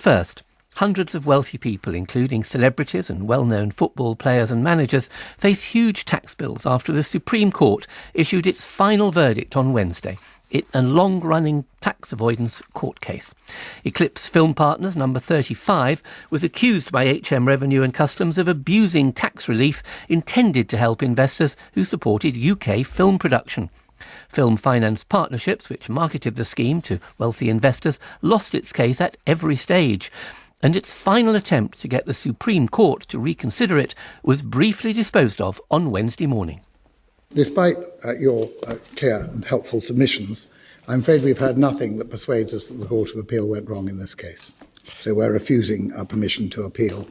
First, hundreds of wealthy people, including celebrities and well-known football players and managers, face huge tax bills after the Supreme Court issued its final verdict on Wednesday in a long-running tax avoidance court case. Eclipse Film Partners number 35 was accused by HM Revenue and Customs of abusing tax relief intended to help investors who supported UK film production. Film Finance Partnerships, which marketed the scheme to wealthy investors, lost its case at every stage, and its final attempt to get the Supreme Court to reconsider it was briefly disposed of on Wednesday morning. Despite your clear and helpful submissions, I'm afraid we've heard nothing that persuades us that the Court of Appeal went wrong in this case. So we're refusing permission to appeal.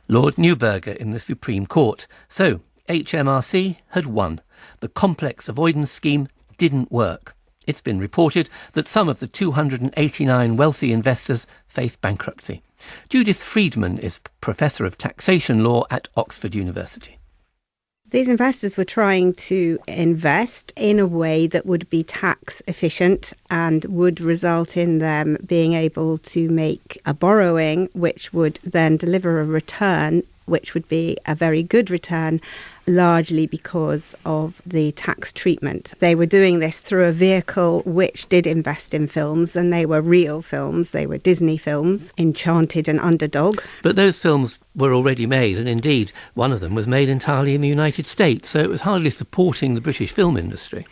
Lord Neuberger in the Supreme Court. So, HMRC had won. The complex avoidance scheme didn't work. It's been reported that some of the 289 wealthy investors face bankruptcy. Judith Friedman is Professor of Taxation Law at Oxford University. These investors were trying to invest in a way that would be tax efficient and would result in them being able to make a borrowing which would then deliver a return which would be a very good return, largely because of the tax treatment. They were doing this through a vehicle which did invest in films, and they were real films. They were Disney films, Enchanted and Underdog. But those films were already made, and indeed one of them was made entirely in the United States, so it was hardly supporting the British film industry.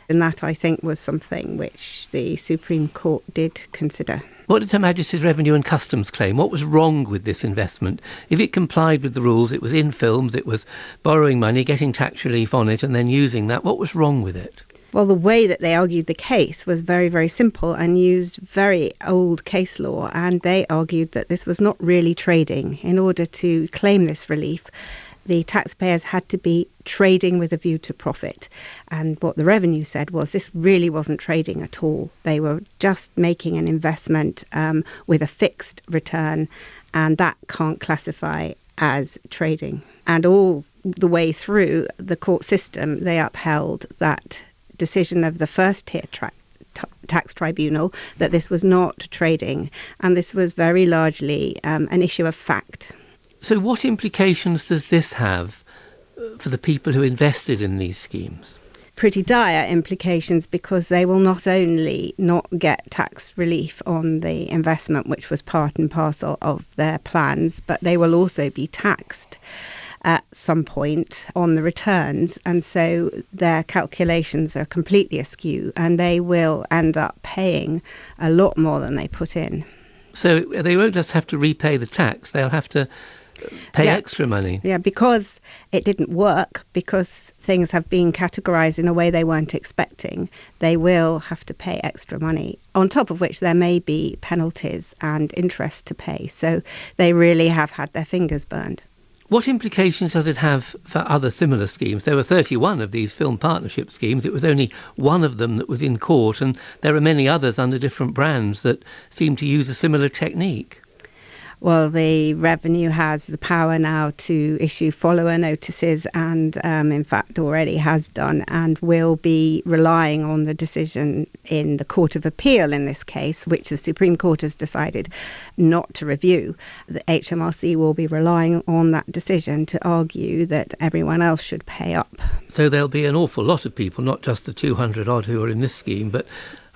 And that, I think, was something which the Supreme Court did consider. What did Her Majesty's Revenue and Customs claim? What was wrong with this investment? If it complied with the rules, it was in films, it was borrowing money, getting tax relief on it and then using that. What was wrong with it? Well, the way that they argued the case was very, very simple and used very old case law, and they argued that this was not really trading. In order to claim this relief, the taxpayers had to be trading with a view to profit. And what the revenue said was this really wasn't trading at all. They were just making an investment with a fixed return, and that can't classify as trading. And all the way through the court system, they upheld that decision of the first tier tax tribunal that this was not trading, and this was very largely an issue of fact. So what implications does this have for the people who invested in these schemes? Pretty dire implications, because they will not only not get tax relief on the investment, which was part and parcel of their plans, but they will also be taxed at some point on the returns, and so their calculations are completely askew, and they will end up paying a lot more than they put in. So they won't just have to repay the tax, they'll have to pay extra money. Yeah, because it didn't work, because things have been categorised in a way they weren't expecting, they will have to pay extra money, on top of which there may be penalties and interest to pay. So they really have had their fingers burned. What implications does it have for other similar schemes? There were 31 of these film partnership schemes. It was only one of them that was in court, and there are many others under different brands that seem to use a similar technique. Well, the revenue has the power now to issue follower notices, and in fact already has done, and will be relying on the decision in the Court of Appeal in this case, which the Supreme Court has decided not to review. The HMRC will be relying on that decision to argue that everyone else should pay up. So there'll be an awful lot of people, not just the 200 odd who are in this scheme, but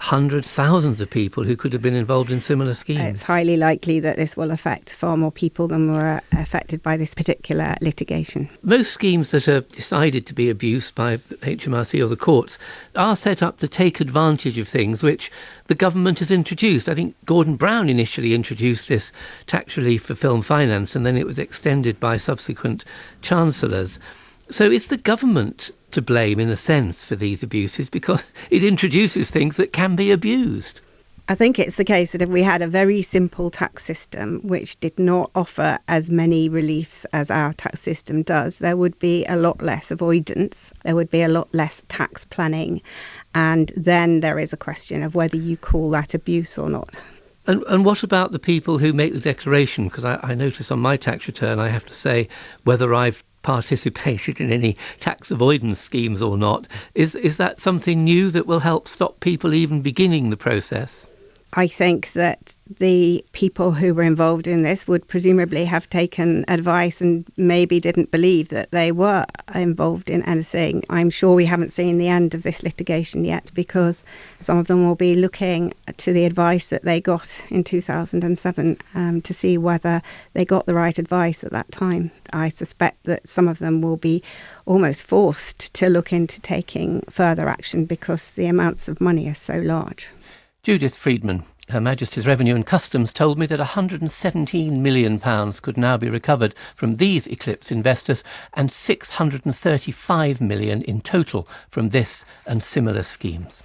hundreds, thousands of people who could have been involved in similar schemes. It's highly likely that this will affect far more people than were affected by this particular litigation. Most schemes that are decided to be abused by HMRC or the courts are set up to take advantage of things which the government has introduced. I think Gordon Brown initially introduced this tax relief for film finance, and then it was extended by subsequent chancellors. So is the government to blame, in a sense, for these abuses, because it introduces things that can be abused? I think it's the case that if we had a very simple tax system which did not offer as many reliefs as our tax system does, there would be a lot less avoidance, there would be a lot less tax planning, and then there is a question of whether you call that abuse or not. And what about the people who make the declaration? Because I notice on my tax return I have to say whether I've participated in any tax avoidance schemes or not. Is that something new that will help stop people even beginning the process? I think that the people who were involved in this would presumably have taken advice and maybe didn't believe that they were involved in anything. I'm sure we haven't seen the end of this litigation yet, because some of them will be looking to the advice that they got in 2007 to see whether they got the right advice at that time. I suspect that some of them will be almost forced to look into taking further action because the amounts of money are so large. Judith Friedman, Her Majesty's Revenue and Customs, told me that £117 million could now be recovered from these Eclipse investors, and £635 million in total from this and similar schemes.